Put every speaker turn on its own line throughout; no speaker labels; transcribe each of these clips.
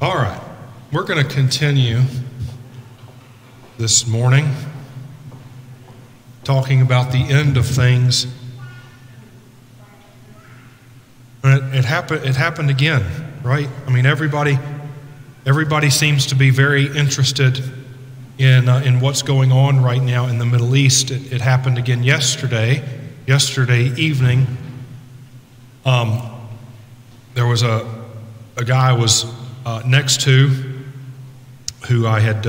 All right, we're going to continue this morning talking about the end of things. And it happened again, right? I mean, everybody seems to be very interested in what's going on right now in the Middle East. It happened again yesterday evening. There was a guy I was next to who I had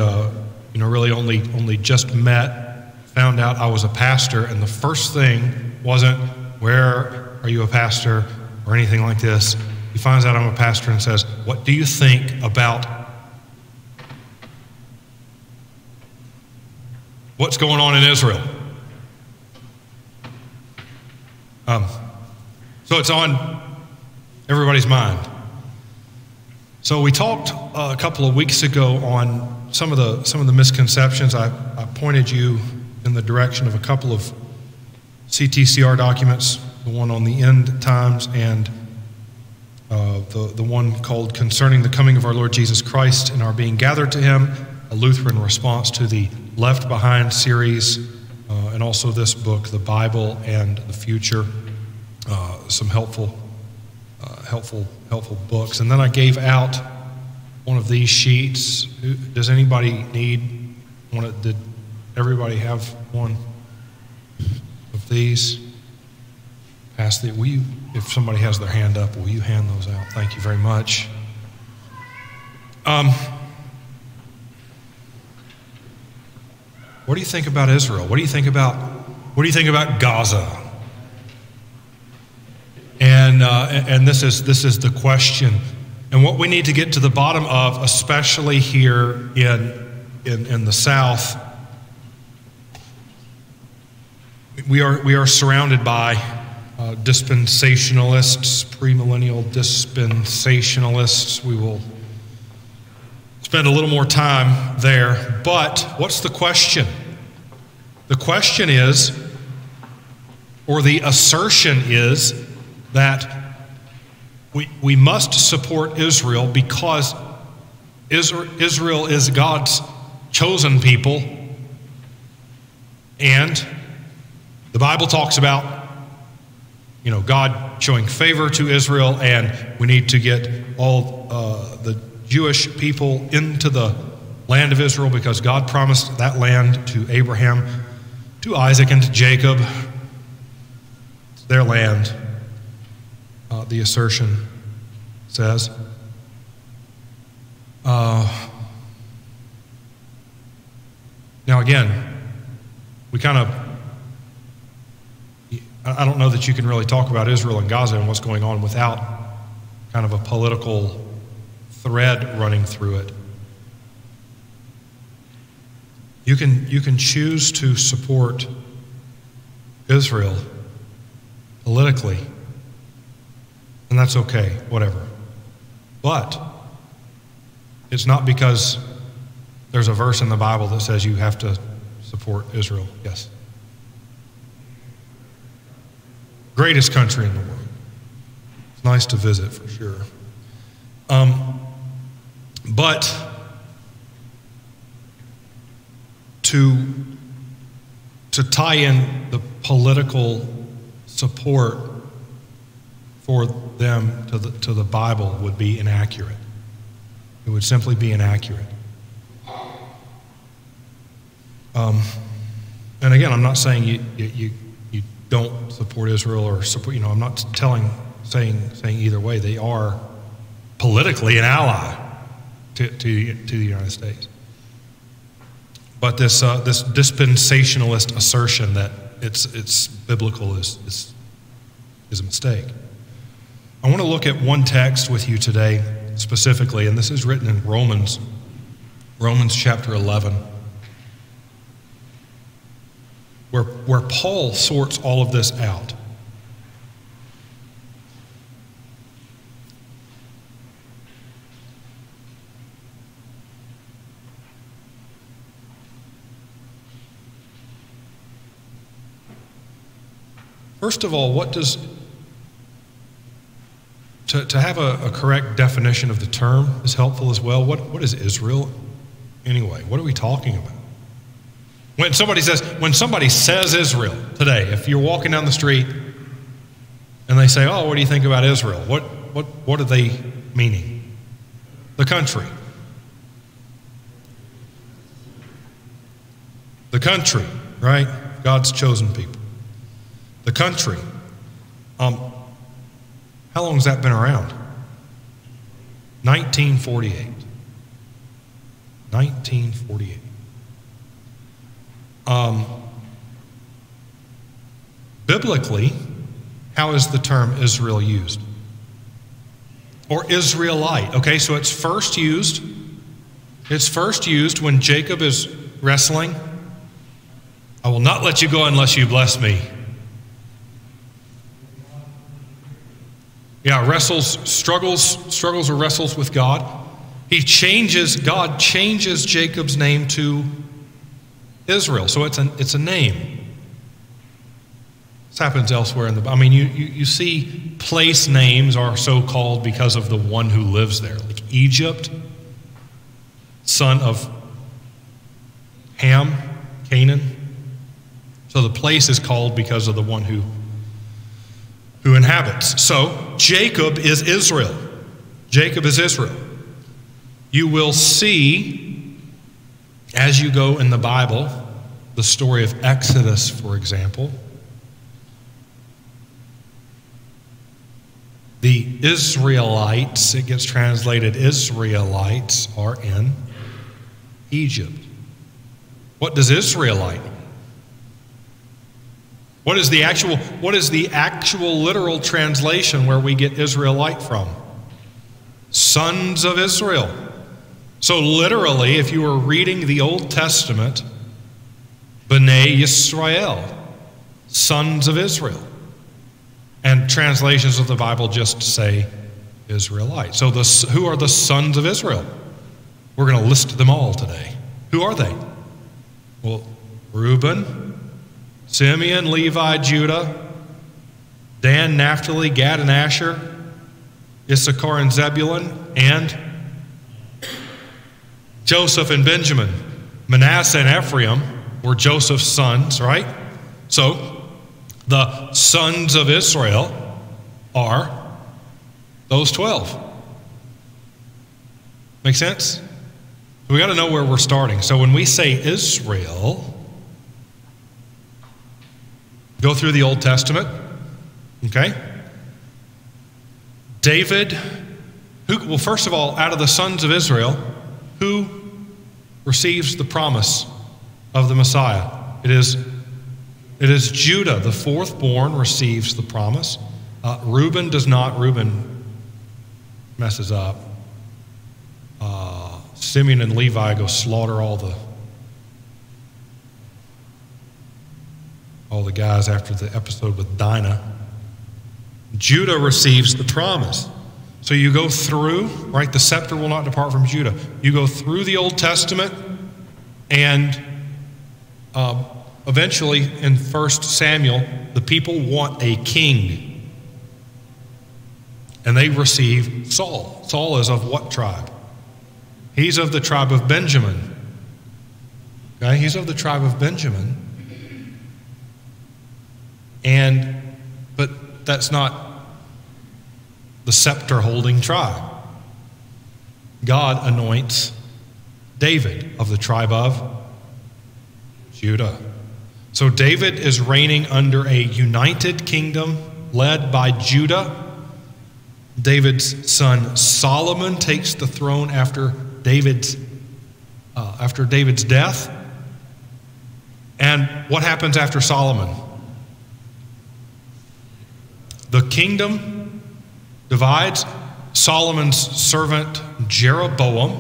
really only just met, found out I was a pastor, and the first thing wasn't, "Where are you a pastor?" or anything like this. He finds out I'm a pastor and says, "What do you think about what's going on in Israel?" So it's on everybody's mind. So we talked a couple of weeks ago on some of the misconceptions. I pointed you in the direction of a couple of CTCR documents, the one on the end times and the one called Concerning the Coming of Our Lord Jesus Christ and Our Being Gathered to Him, a Lutheran response to the Left Behind series, and also this book, The Bible and the Future, some helpful books. And then I gave out one of these sheets. Does anybody need one? Did everybody have one of these? Will you, if somebody has their hand up, will you hand those out? Thank you very much. What do you think about Israel? What do you think about Gaza? And this is the question, and what we need to get to the bottom of, especially here in the South. We are surrounded by dispensationalists, premillennial dispensationalists. We will spend a little more time there. But what's the question? The question is, or the assertion is, that we must support Israel because Israel is God's chosen people, and the Bible talks about God showing favor to Israel, and we need to get all the Jewish people into the land of Israel because God promised that land to Abraham, to Isaac, and to Jacob. It's their land. The assertion says. Now again, I don't know that you can really talk about Israel and Gaza and what's going on without kind of a political thread running through it. You can choose to support Israel politically, and that's okay, whatever. But it's not because there's a verse in the Bible that says you have to support Israel. Yes. Greatest country in the world. It's nice to visit for sure. But to tie in the political support for them to the Bible would be inaccurate. It would simply be inaccurate. And again, I'm not saying you don't support Israel or support. I'm not saying either way. They are politically an ally to the United States. But this dispensationalist assertion that it's biblical is a mistake. I want to look at one text with you today specifically, and this is written in Romans chapter 11, where Paul sorts all of this out. First of all, to have a correct definition of the term is helpful as well. What is Israel anyway? What are we talking about? When somebody says Israel today, if you're walking down the street and they say, "Oh, what do you think about Israel?" What are they meaning? The country. The country, right? God's chosen people. The country. How long has that been around? 1948. 1948. Biblically, how is the term Israel used? Or Israelite. Okay, so it's first used when Jacob is wrestling. "I will not let you go unless you bless me." Yeah, struggles or wrestles with God. God changes Jacob's name to Israel. So it's a name. This happens elsewhere in the Bible. I mean, you see place names are so called because of the one who lives there. Like Egypt, son of Ham, Canaan. So the place is called because of the one who inhabits. So Jacob is Israel. Jacob is Israel. You will see, as you go in the Bible, the story of Exodus, for example. The Israelites, it gets translated Israelites, are in Egypt. What does Israelite mean? What is the actual literal translation where we get Israelite from? Sons of Israel. So literally, if you were reading the Old Testament, B'nai Yisrael, sons of Israel. And translations of the Bible just say Israelite. So who are the sons of Israel? We're going to list them all today. Who are they? Well, Reuben, Simeon, Levi, Judah, Dan, Naphtali, Gad, and Asher, Issachar and Zebulun, and Joseph and Benjamin. Manasseh and Ephraim were Joseph's sons, right? So the sons of Israel are those 12. Make sense? We got to know where we're starting. So when we say Israel, go through the Old Testament, okay? David, well, first of all, out of the sons of Israel, who receives the promise of the Messiah? It is Judah, the fourth born, receives the promise. Reuben does not. Reuben messes up. Simeon and Levi go slaughter all the guys after the episode with Dinah. Judah receives the promise. So you go through, right? The scepter will not depart from Judah. You go through the Old Testament, and eventually in 1 Samuel, the people want a king. And they receive Saul. Saul is of what tribe? He's of the tribe of Benjamin. Okay, he's of the tribe of Benjamin. But that's not the scepter-holding tribe. God anoints David of the tribe of Judah. So David is reigning under a united kingdom led by Judah. David's son Solomon takes the throne after David's death. And what happens after Solomon? The kingdom divides. Solomon's servant Jeroboam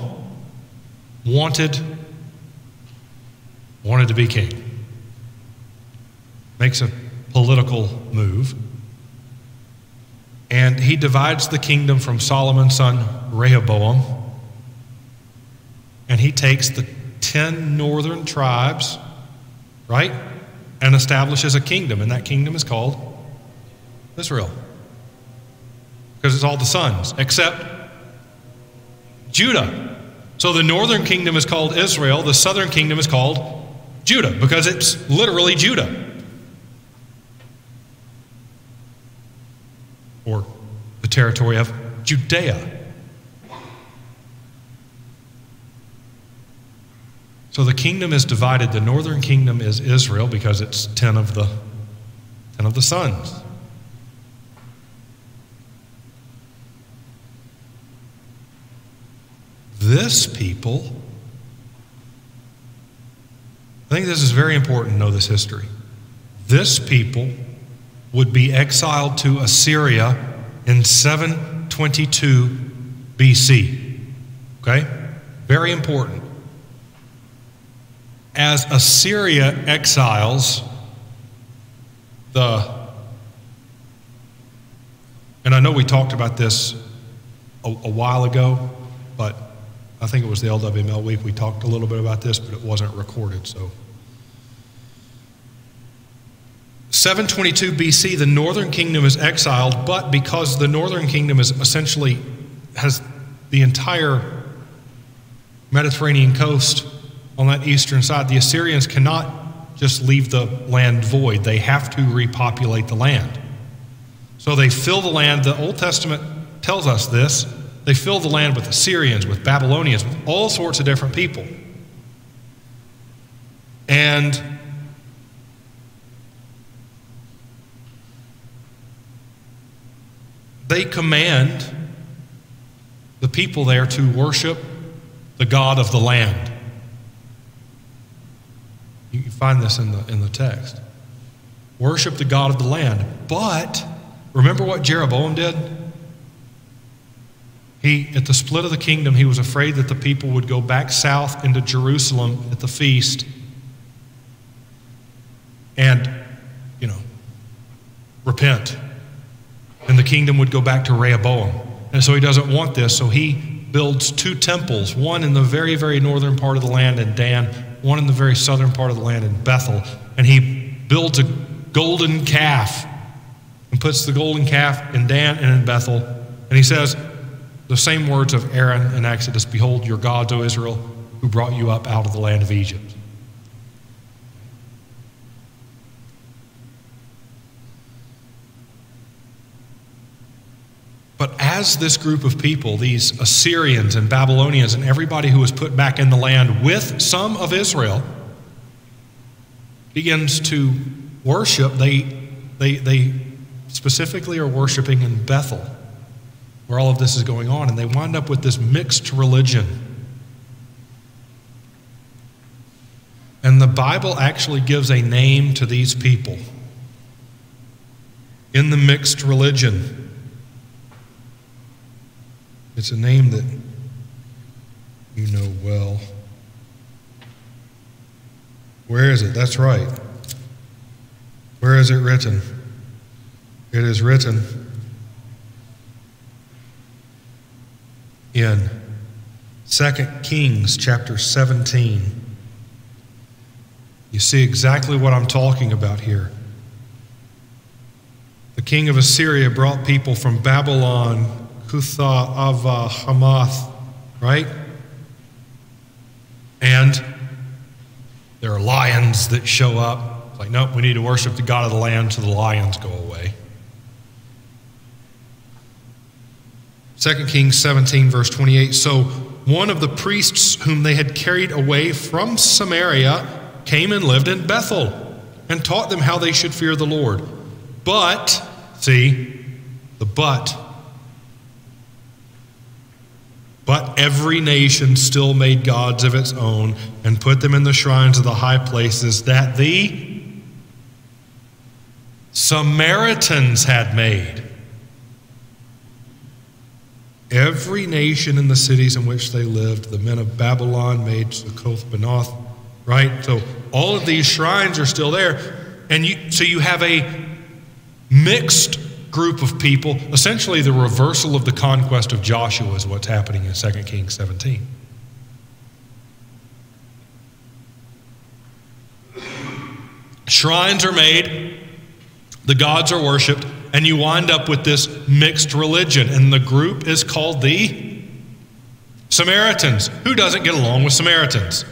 wanted to be king. Makes a political move. And he divides the kingdom from Solomon's son Rehoboam. And he takes the 10 northern tribes, right? And establishes a kingdom. And that kingdom is called Israel. because it's all the sons, except Judah. So the northern kingdom is called Israel, the southern kingdom is called Judah, because it's literally Judah. Or the territory of Judea. So the kingdom is divided. The northern kingdom is Israel because it's 10 of the sons. This people, I think this is very important to know this history. This people would be exiled to Assyria in 722 BC. Okay? Very important. As Assyria exiles and I know we talked about this a while ago, but I think it was the LWML week, we talked a little bit about this, but it wasn't recorded, so. 722 BC, the northern kingdom is exiled, but because the northern kingdom is essentially has the entire Mediterranean coast on that eastern side, the Assyrians cannot just leave the land void. They have to repopulate the land. So they fill the land. The Old Testament tells us this. They fill the land with Assyrians, with Babylonians, with all sorts of different people. And they command the people there to worship the God of the land. You can find this in the text. Worship the God of the land. But remember what Jeroboam did? At the split of the kingdom, he was afraid that the people would go back south into Jerusalem at the feast and, repent. And the kingdom would go back to Rehoboam. And so he doesn't want this, so he builds 2 temples, one in the very, very northern part of the land in Dan, one in the very southern part of the land in Bethel. And he builds a golden calf and puts the golden calf in Dan and in Bethel. And he says the same words of Aaron in Exodus, "Behold your gods, O Israel, who brought you up out of the land of Egypt." But as this group of people, these Assyrians and Babylonians and everybody who was put back in the land with some of Israel, begins to worship, they specifically are worshiping in Bethel, where all of this is going on, and they wind up with this mixed religion. And the Bible actually gives a name to these people in the mixed religion. It's a name that you know well. Where is it? That's right. Where is it written? It is written in 2 Kings chapter 17. You see exactly what I'm talking about here. The king of Assyria brought people from Babylon, Cutha, Ava, Hamath, right? And there are lions that show up. It's like, nope, we need to worship the God of the land so the lions go away. 2 Kings 17, verse 28. So one of the priests whom they had carried away from Samaria came and lived in Bethel and taught them how they should fear the Lord. But, see, the but every nation still made gods of its own and put them in the shrines of the high places that the Samaritans had made. Every nation in the cities in which they lived, the men of Babylon made Succoth Benoth, right? So all of these shrines are still there. And so you have a mixed group of people. Essentially the reversal of the conquest of Joshua is what's happening in 2 Kings 17. Shrines are made. The gods are worshipped, and you wind up with this mixed religion. And the group is called the Samaritans. Who doesn't get along with Samaritans?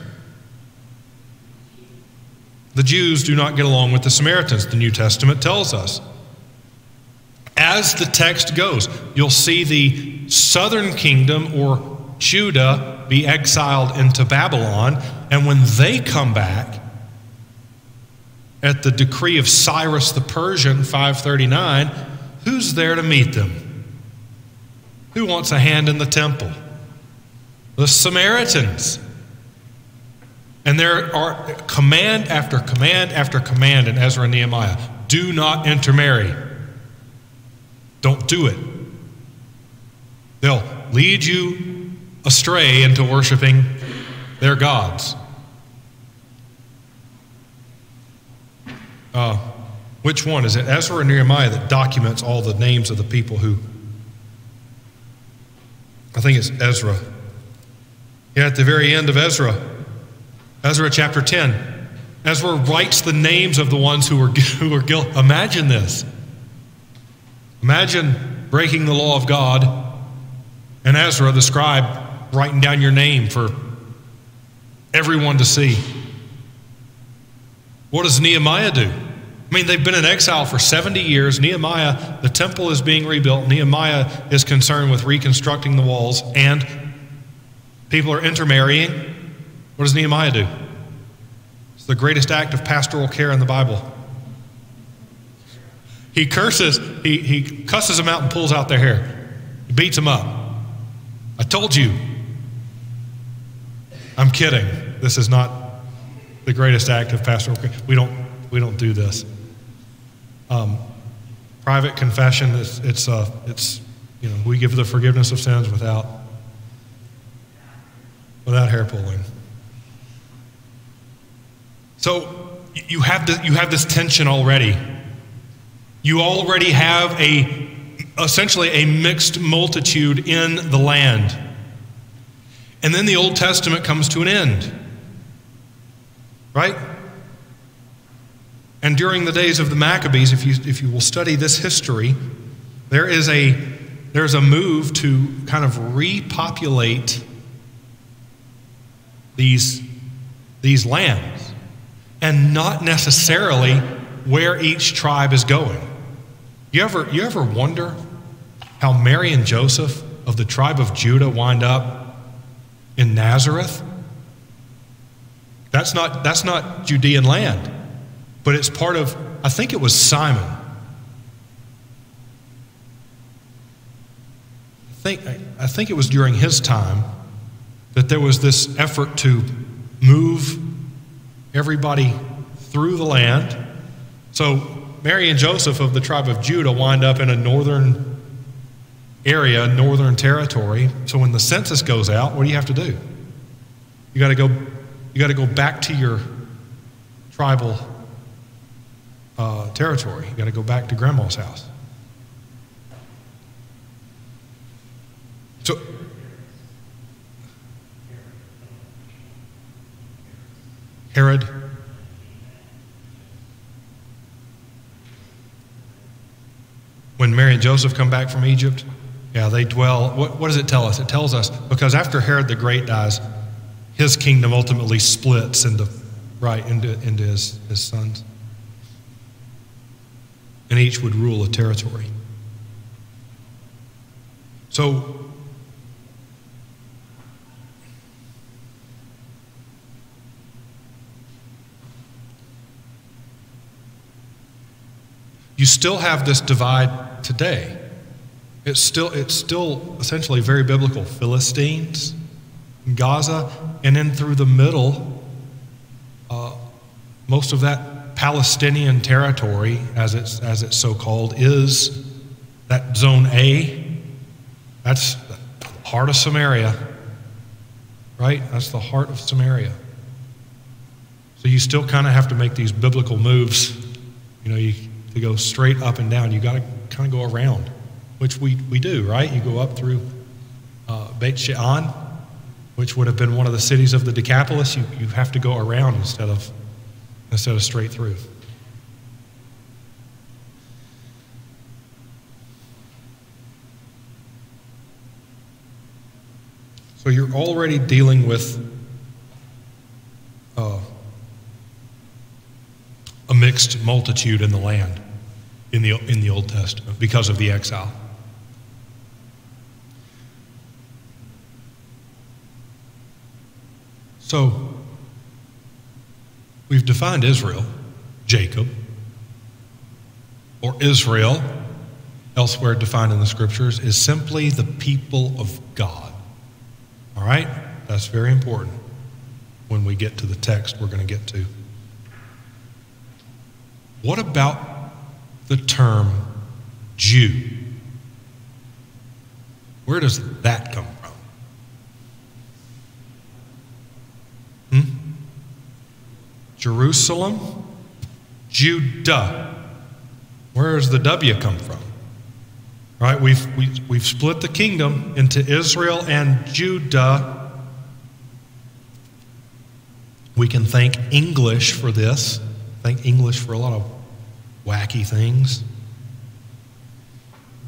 The Jews do not get along with the Samaritans, the New Testament tells us. As the text goes, you'll see the southern kingdom, or Judah, be exiled into Babylon, and when they come back, at the decree of Cyrus the Persian, 539, who's there to meet them? Who wants a hand in the temple? The Samaritans. And there are command after command after command in Ezra and Nehemiah. Do not intermarry. Don't do it. They'll lead you astray into worshiping their gods. Which one? Is it Ezra or Nehemiah that documents all the names of the people who... I think it's Ezra. Yeah, at the very end of Ezra chapter 10, Ezra writes the names of the ones who were guilty. Imagine this. Imagine breaking the law of God and Ezra, the scribe, writing down your name for everyone to see. What does Nehemiah do? I mean, they've been in exile for 70 years. Nehemiah, the temple is being rebuilt. Nehemiah is concerned with reconstructing the walls, and people are intermarrying. What does Nehemiah do? It's the greatest act of pastoral care in the Bible. He curses, he cusses them out and pulls out their hair. He beats them up. I told you. I'm kidding. This is not the greatest act of pastoral care. We don't do this. Private confession, it's we give the forgiveness of sins without hair pulling. So you have this tension already. You already have essentially a mixed multitude in the land. And then the Old Testament comes to an end. Right? And during the days of the Maccabees, if you will study this history, there's a move to kind of repopulate these lands, and not necessarily where each tribe is going. You ever wonder how Mary and Joseph of the tribe of Judah wind up in Nazareth? That's not Judean land, but it's part of, I think it was Simon. I think it was during his time that there was this effort to move everybody through the land. So Mary and Joseph of the tribe of Judah wind up in a northern area, northern territory. So when the census goes out, what do you have to do? You got to go back to your tribal territory. You got to go back to grandma's house. So Herod. When Mary and Joseph come back from Egypt, they dwell. What does it tell us? It tells us because after Herod the Great dies, his kingdom ultimately splits into his sons. And each would rule a territory. So you still have this divide today. It's still essentially very biblical. Philistines, Gaza, and then through the middle, most of that Palestinian territory, as it's so called, is that Zone A. That's the heart of Samaria, right? That's the heart of Samaria. So you still kind of have to make these biblical moves. To go straight up and down, you got to kind of go around, which we do, right? You go up through Beit She'an, which would have been one of the cities of the Decapolis. You have to go around instead of straight through. So you're already dealing with a mixed multitude in the land in the Old Testament because of the exile. So we've defined Israel, Jacob, or Israel, elsewhere defined in the scriptures, is simply the people of God. All right? That's very important when we get to the text we're going to get to. What about the term Jew? Where does that come from? Jerusalem, Judah. Where does the W come from? Right? We've split the kingdom into Israel and Judah. We can thank English for this. Thank English for a lot of wacky things.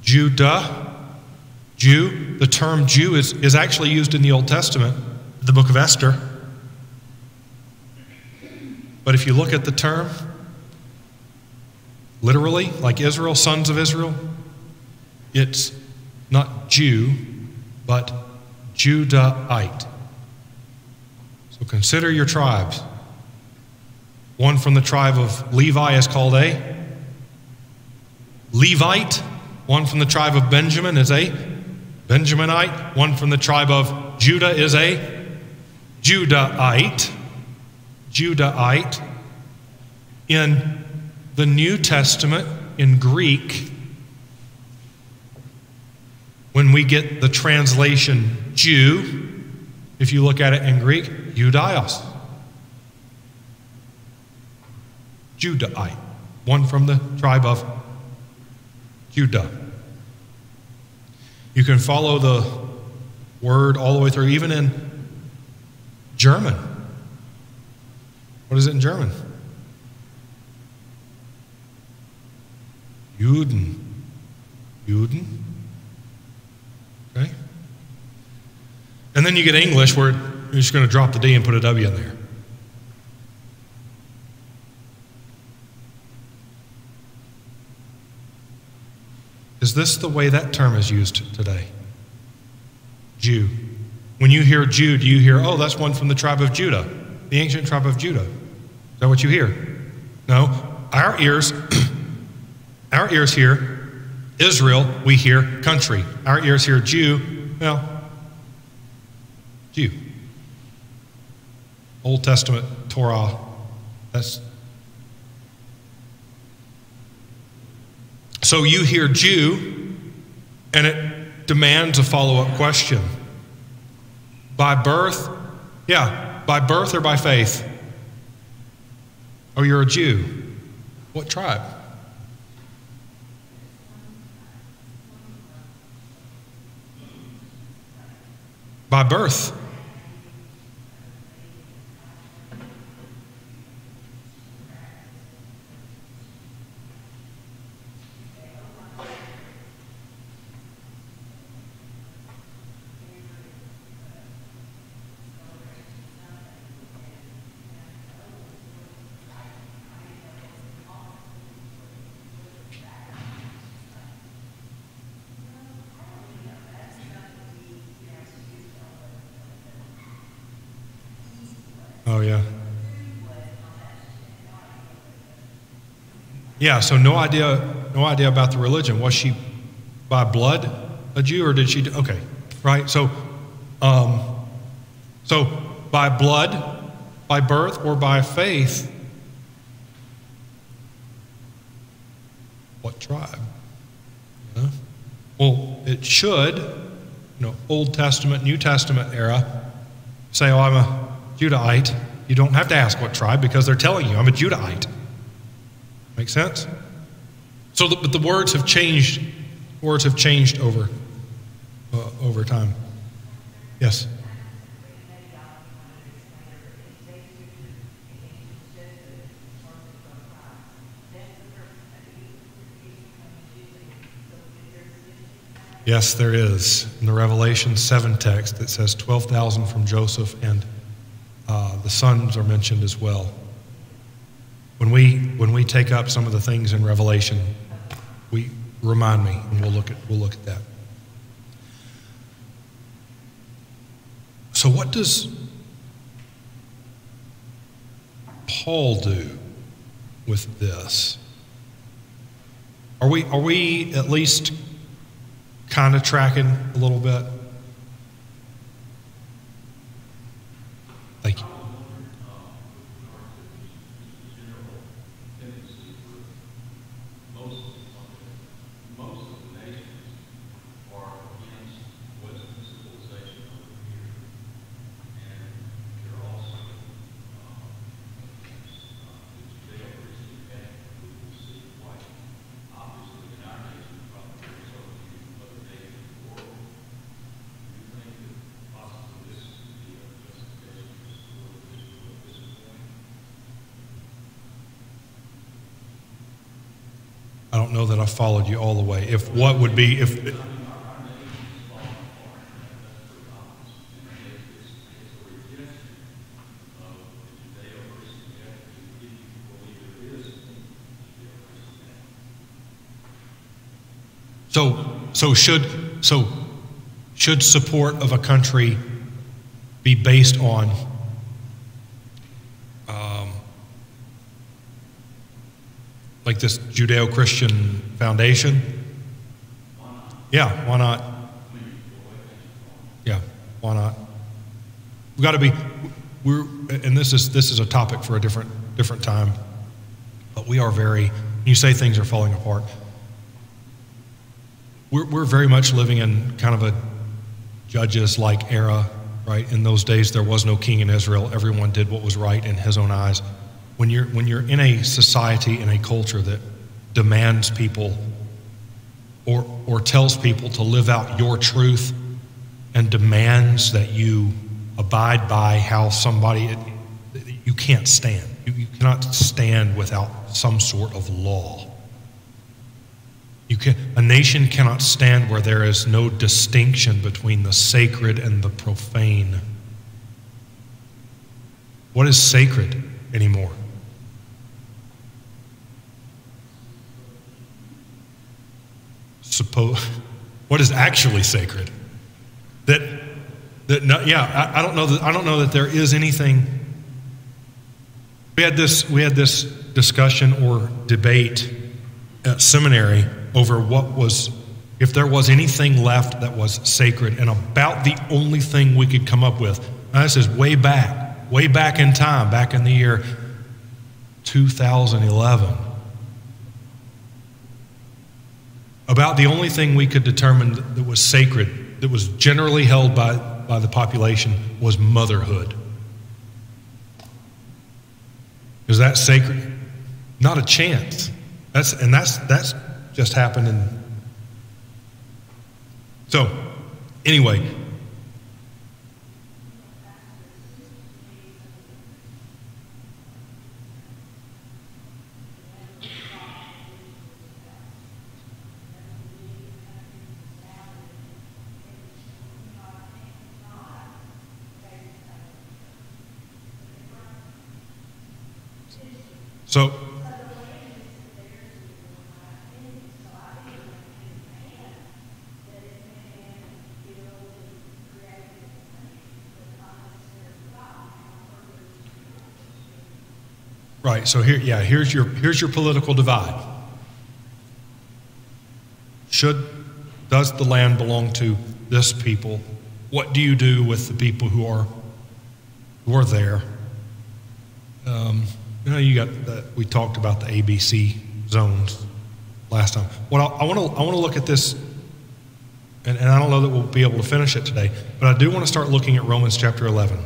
Judah, Jew. The term Jew is actually used in the Old Testament, the book of Esther. But if you look at the term, literally, like Israel, sons of Israel, it's not Jew, but Judahite. So consider your tribes. One from the tribe of Levi is called a Levite. One from the tribe of Benjamin is a Benjaminite. One from the tribe of Judah is a Judahite. Judahite. In the New Testament, in Greek, when we get the translation Jew, if you look at it in Greek, Judaios. Judahite. One from the tribe of Judah. You can follow the word all the way through, even in German. What is it in German? Juden. Juden. Okay? And then you get English where you're just going to drop the D and put a W in there. Is this the way that term is used today? Jew. When you hear Jew, do you hear, oh, that's one from the tribe of Judah, the ancient tribe of Judah? Is that what you hear? No. Our ears hear Israel, we hear country. Our ears hear Jew, well, Jew. Old Testament Torah, that's. So you hear Jew, and it demands a follow-up question. By birth? Yeah, by birth or by faith? Oh, you're a Jew. What tribe? By birth. Oh, yeah. Yeah, so no idea about the religion. Was she by blood a Jew, or did she? Okay, right. So by blood, by birth, or by faith, what tribe? Yeah. Well, it should, Old Testament, New Testament era, say, oh, I'm a Judahite. You don't have to ask what tribe because they're telling you, I'm a Judahite. Make sense? So, but the words have changed. Words have changed over time. Yes. Yes, there is. In the Revelation 7 text, it says 12,000 from Joseph, and the sons are mentioned as well. When we take up some of the things in Revelation, remind me, and we'll look at that. So what does Paul do with this? Are we at least kind of tracking a little bit? Thank you. I don't know that I followed you all the way. If should support of a country be based on like this Judeo-Christian foundation? Yeah, why not? Yeah, why not? We've got to be. And this is a topic for a different time. But we are very. You say things are falling apart. We're very much living in kind of a Judges-like era, right? In those days, there was no king in Israel. Everyone did what was right in his own eyes. When you're in a society, in a culture that demands people or tells people to live out your truth and demands that you abide by how somebody, you can't stand. You cannot stand without some sort of law. A nation cannot stand where there is no distinction between the sacred and the profane. What is sacred anymore? What is actually sacred? I don't know that there is anything. We had this discussion or debate at seminary over if there was anything left that was sacred, and about the only thing we could come up with. Now, this is way back in time, back in the year 2011. About the only thing we could determine that was sacred, that was generally held by the population, was motherhood. Is that sacred? Not a chance. That's just happened. So, anyway. So, right. So here's your political divide. Does the land belong to this people? What do you do with the people who are there? You got that. We talked about the ABC zones last time. Well, I want to look at this, and I don't know that we'll be able to finish it today, but I do want to start looking at Romans chapter 11,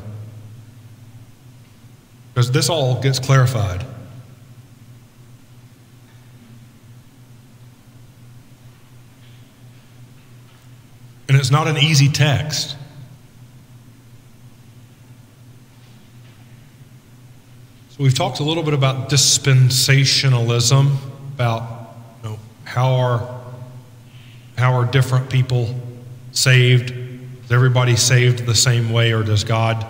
because this all gets clarified. And it's not an easy text. So we've talked a little bit about dispensationalism, about how How are different people saved? Is everybody saved the same way, or does God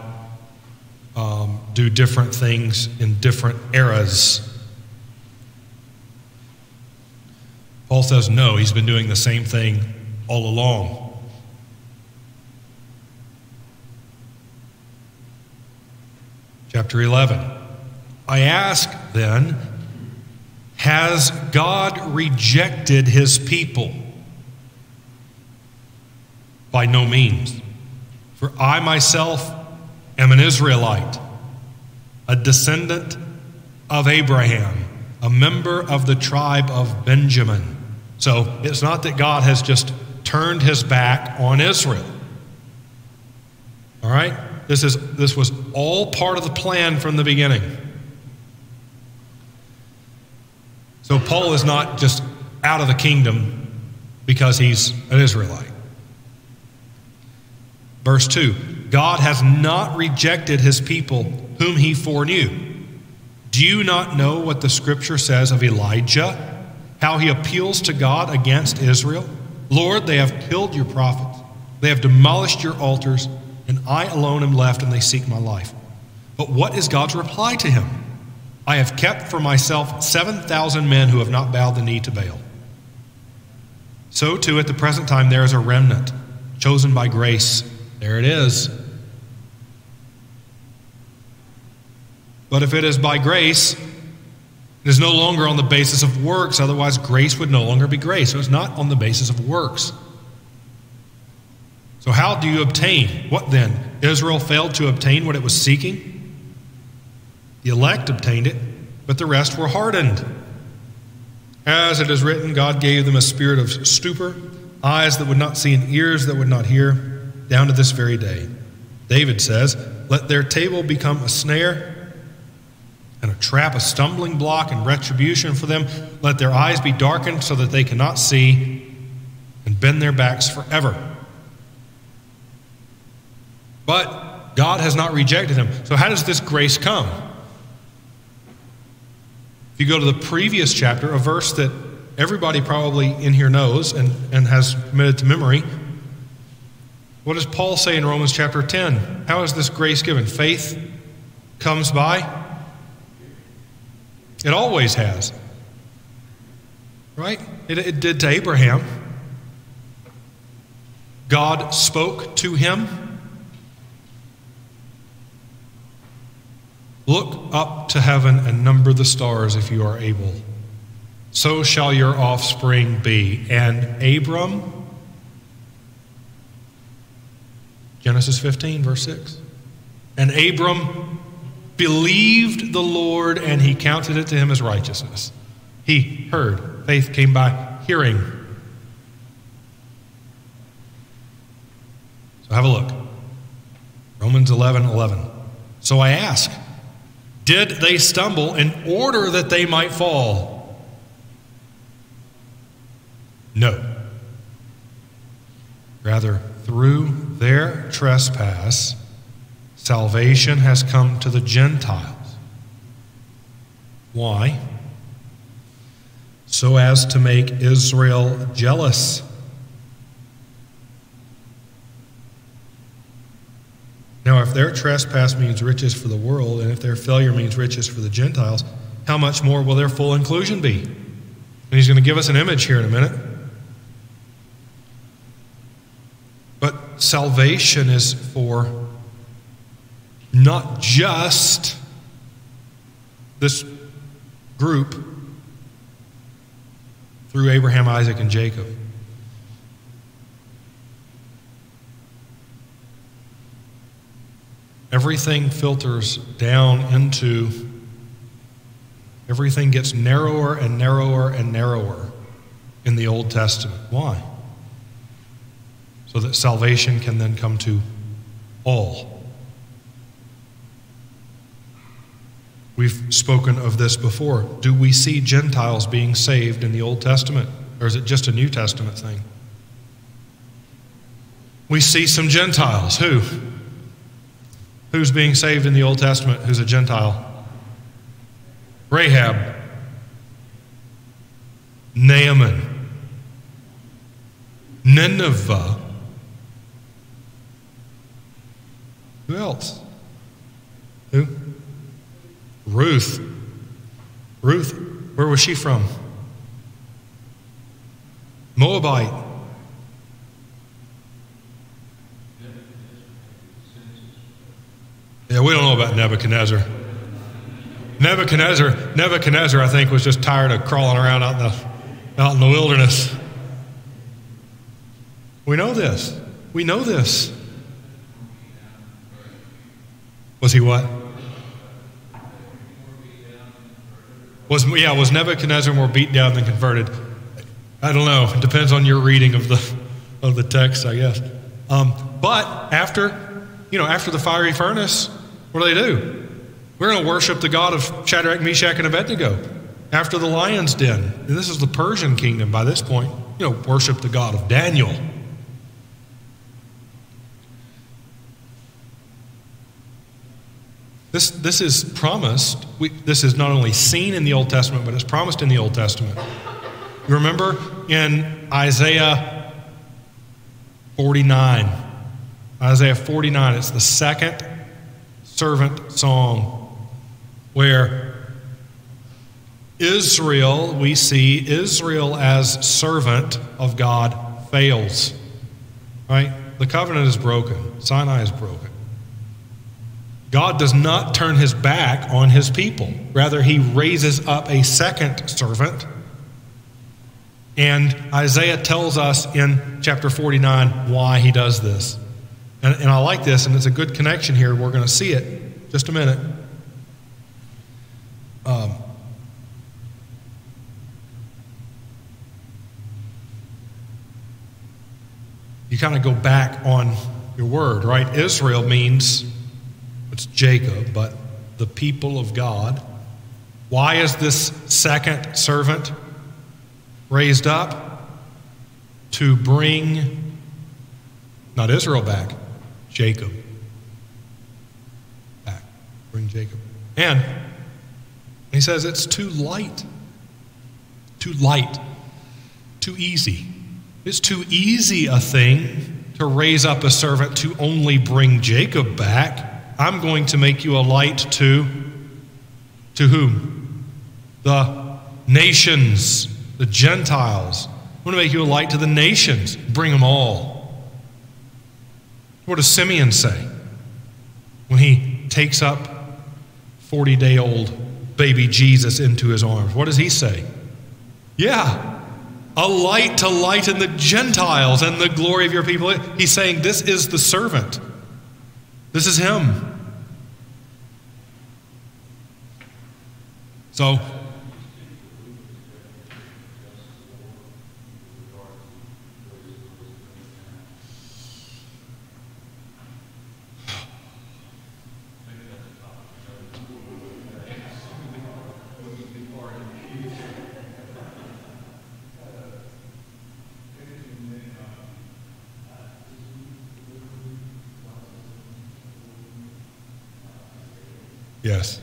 do different things in different eras? Paul says no, he's been doing the same thing all along. Chapter 11. I ask then, has God rejected his people? By no means. For I myself am an Israelite, a descendant of Abraham, a member of the tribe of Benjamin. So it's not that God has just turned his back on Israel. All right? This was all part of the plan from the beginning. So Paul is not just out of the kingdom because he's an Israelite. Verse 2, God has not rejected his people whom he foreknew. Do you not know what the scripture says of Elijah, how he appeals to God against Israel? Lord, they have killed your prophets, they have demolished your altars, and I alone am left, and they seek my life. But what is God's reply to him? I have kept for myself 7,000 men who have not bowed the knee to Baal. So too at the present time there is a remnant, chosen by grace. There it is. But if it is by grace, it is no longer on the basis of works, otherwise grace would no longer be grace. So it's not on the basis of works. So how do you obtain? What then? Israel failed to obtain what it was seeking? The elect obtained it, but the rest were hardened. As it is written, God gave them a spirit of stupor, eyes that would not see and ears that would not hear, down to this very day. David says, let their table become a snare and a trap, a stumbling block and retribution for them. Let their eyes be darkened so that they cannot see, and bend their backs forever. But God has not rejected him. So how does this grace come? If you go to the previous chapter, a verse that everybody probably in here knows and has committed to memory, what does Paul say in Romans chapter 10? How is this grace given? Faith comes by. It always has. Right? It did to Abraham. God spoke to him. Look up to heaven and number the stars if you are able. So shall your offspring be. And Abram, Genesis 15, verse 6. And Abram believed the Lord, and he counted it to him as righteousness. He heard. Faith came by hearing. So have a look. Romans 11:11. So I ask, did they stumble in order that they might fall? No. Rather, through their trespass, salvation has come to the Gentiles. Why? So as to make Israel jealous. Now, if their trespass means riches for the world, and if their failure means riches for the Gentiles, how much more will their full inclusion be? And he's going to give us an image here in a minute. But salvation is for not just this group through Abraham, Isaac, and Jacob. Everything filters down into, everything gets narrower and narrower and narrower in the Old Testament. Why? So that salvation can then come to all. We've spoken of this before. Do we see Gentiles being saved in the Old Testament, or is it just a New Testament thing? We see some Gentiles. Who? Who's being saved in the Old Testament? Who's a Gentile? Rahab. Naaman. Nineveh. Who else? Who? Ruth. Ruth, where was she from? Moabite. Yeah, we don't know about Nebuchadnezzar. Nebuchadnezzar, I think, was just tired of crawling around out in the wilderness. We know this. We know this. Was he what? Was Nebuchadnezzar more beat down than converted? I don't know. It depends on your reading of the text, I guess. But after the fiery furnace, what do? We're going to worship the God of Shadrach, Meshach, and Abednego. After the lion's den, and this is the Persian kingdom by this point, worship the God of Daniel. This is promised. This is not only seen in the Old Testament, but it's promised in the Old Testament. You remember in Isaiah 49. Isaiah 49, it's the second servant song where Israel, we see Israel as servant of God fails. Right? The covenant is broken. Sinai is broken. God does not turn his back on his people. Rather, he raises up a second servant. And Isaiah tells us in chapter 49 why he does this. And I like this, and it's a good connection here. We're going to see it in just a minute. You kind of go back on your word, right? Israel means, it's Jacob, but the people of God. Why is this second servant raised up? To bring, not Israel back, Jacob back. Bring Jacob. And he says it's too light, too easy. It's too easy a thing to raise up a servant to only bring Jacob back. I'm going to make you a light to whom? The nations, the Gentiles. I'm going to make you a light to the nations. Bring them all. What does Simeon say when he takes up 40-day-old baby Jesus into his arms? What does he say? Yeah, a light to lighten the Gentiles and the glory of your people. He's saying this is the servant. This is him. So, yes.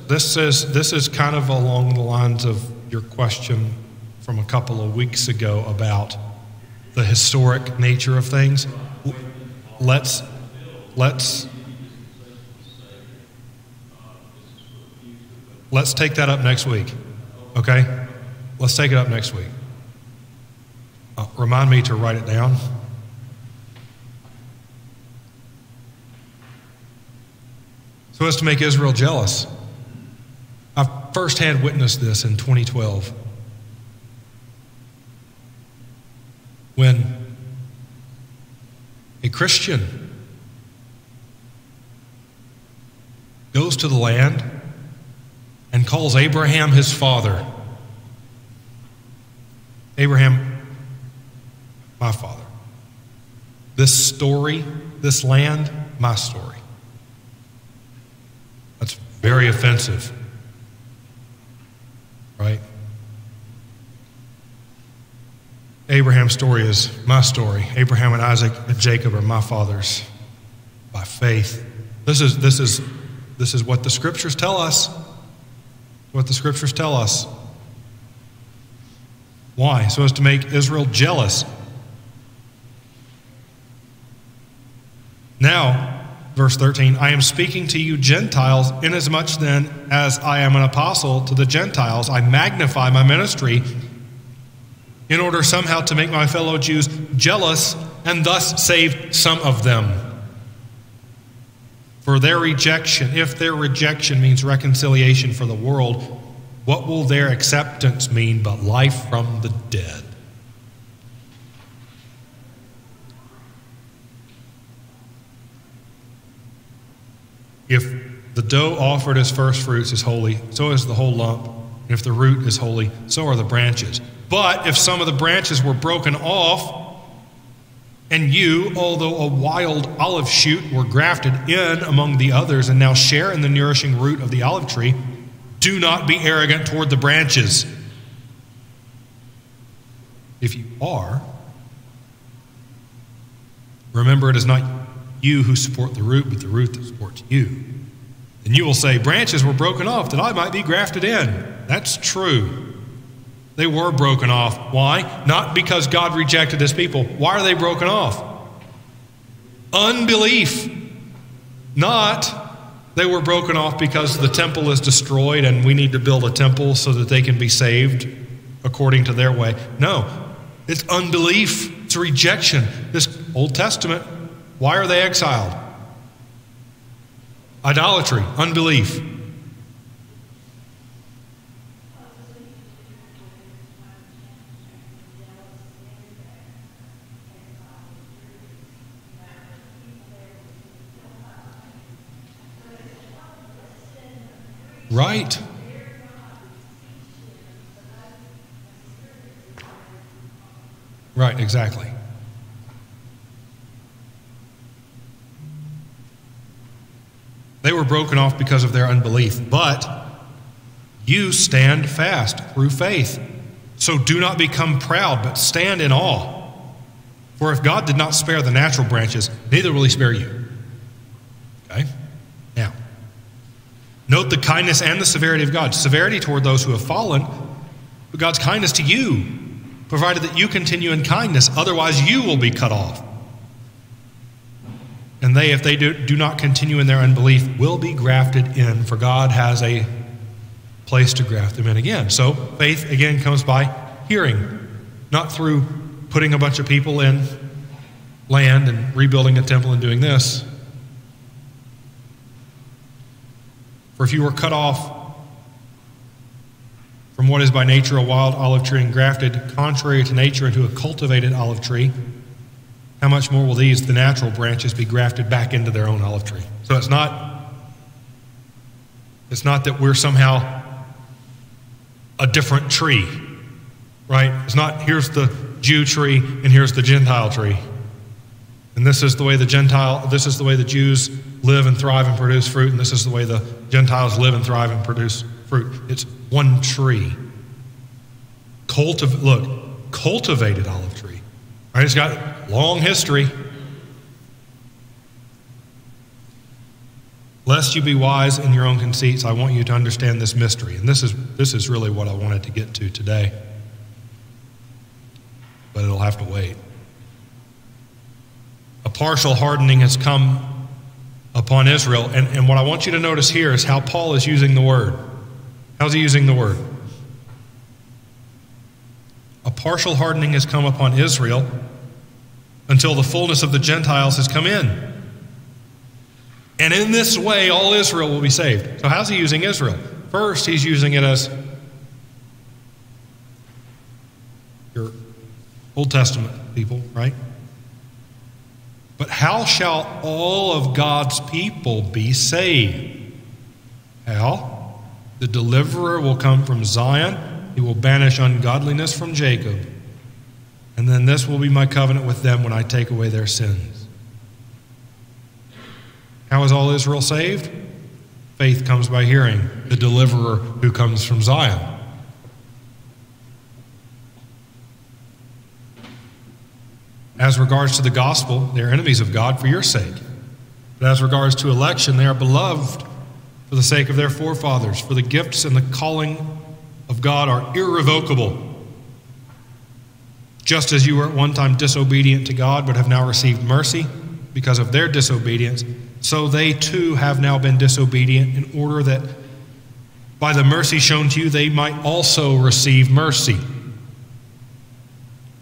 This is kind of along the lines of your question from a couple of weeks ago about the historic nature of things. Let's take that up next week. Okay? Let's take it up next week. Remind me to write it down. So as to make Israel jealous. I've firsthand witnessed this in 2012. When a Christian goes to the land and calls Abraham his father. Abraham, my father. This story, this land, my story. That's very offensive, right? Abraham's story is my story. Abraham and Isaac and Jacob are my fathers by faith. This is what the scriptures tell us. what the scriptures tell us. Why? So as to make Israel jealous. Now, verse 13, I am speaking to you Gentiles, inasmuch then as I am an apostle to the Gentiles, I magnify my ministry in order somehow to make my fellow Jews jealous and thus save some of them. For their rejection, if their rejection means reconciliation for the world, what will their acceptance mean but life from the dead? If the dough offered as first fruits is holy, so is the whole lump. And if the root is holy, so are the branches. But if some of the branches were broken off, and you, although a wild olive shoot, were grafted in among the others and now share in the nourishing root of the olive tree, do not be arrogant toward the branches. If you are, remember it is not you who support the root, but the root that supports you. And you will say, branches were broken off that I might be grafted in. That's true. They were broken off. Why? Not because God rejected his people. Why are they broken off? Unbelief. Not they were broken off because the temple is destroyed and we need to build a temple so that they can be saved according to their way. No, it's unbelief. It's rejection. This Old Testament, why are they exiled? Idolatry, unbelief. Right. Right, exactly. They were broken off because of their unbelief, but you stand fast through faith. So do not become proud, but stand in awe. For if God did not spare the natural branches, neither will he spare you. Okay? Now, note the kindness and the severity of God. Severity toward those who have fallen, but God's kindness to you, provided that you continue in kindness, otherwise you will be cut off. And they, if they do not continue in their unbelief, will be grafted in, for God has a place to graft them in again. So faith, again, comes by hearing, not through putting a bunch of people in land and rebuilding a temple and doing this. For if you were cut off from what is by nature a wild olive tree and grafted contrary to nature into a cultivated olive tree, how much more will these, the natural branches, be grafted back into their own olive tree? So it's not that we're somehow a different tree, right? It's not here's the Jew tree and here's the Gentile tree. And this is the way the Jews live and thrive and produce fruit, and this is the way the Gentiles live and thrive and produce fruit. It's one tree. Cultivated olive tree. Right, it's got long history. Lest you be wise in your own conceits, I want you to understand this mystery. And this is really what I wanted to get to today. But it'll have to wait. A partial hardening has come upon Israel. And what I want you to notice here is how Paul is using the word. How's he using the word? A partial hardening has come upon Israel until the fullness of the Gentiles has come in. And in this way, all Israel will be saved. So how's he using Israel? First, he's using it as your Old Testament people, right? But how shall all of God's people be saved? How? The deliverer will come from Zion. He will banish ungodliness from Jacob. And then this will be my covenant with them when I take away their sins. How is all Israel saved? Faith comes by hearing. The deliverer who comes from Zion. As regards to the gospel, they are enemies of God for your sake. But as regards to election, they are beloved for the sake of their forefathers, for the gifts and the calling of God are irrevocable. Just as you were at one time disobedient to God, but have now received mercy because of their disobedience, so they too have now been disobedient, in order that by the mercy shown to you, they might also receive mercy.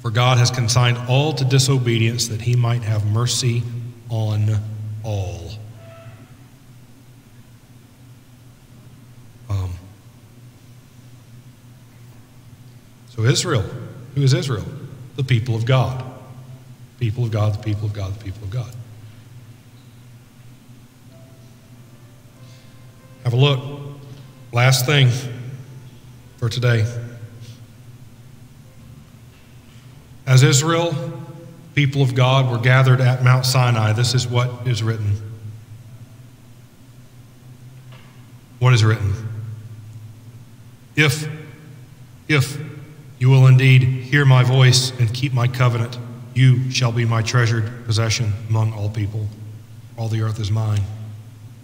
For God has consigned all to disobedience, that he might have mercy on all. So Israel, who is Israel? The people of God. People of God, the people of God, the people of God. Have a look. Last thing for today. As Israel, people of God, were gathered at Mount Sinai, this is what is written. What is written? If you will indeed hear my voice and keep my covenant, you shall be my treasured possession among all people. All the earth is mine.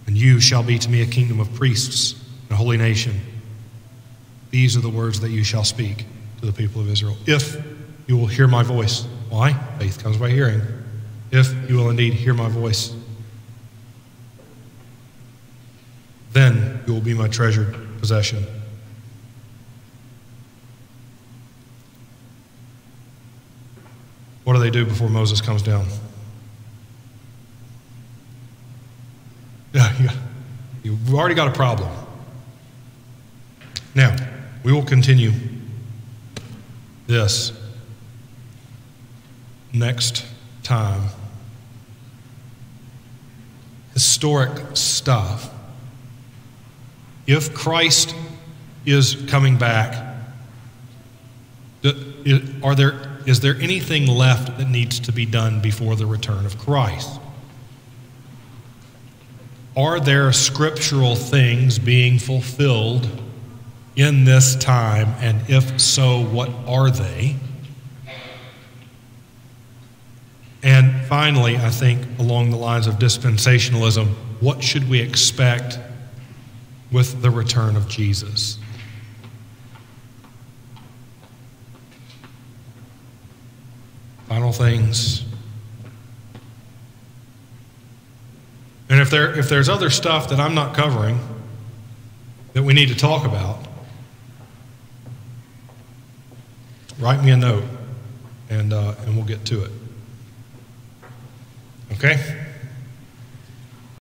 And you shall be to me a kingdom of priests, a holy nation. These are the words that you shall speak to the people of Israel. If you will hear my voice. Why? Faith comes by hearing. If you will indeed hear my voice, then you will be my treasured possession. What do they do before Moses comes down? Yeah, you've already got a problem. Now, we will continue this next time. Historic stuff. If Christ is coming back, is there anything left that needs to be done before the return of Christ? Are there scriptural things being fulfilled in this time? And if so, what are they? And finally, I think along the lines of dispensationalism, what should we expect with the return of Jesus? Final things. And if there's other stuff that I'm not covering that we need to talk about, write me a note and we'll get to it. Okay?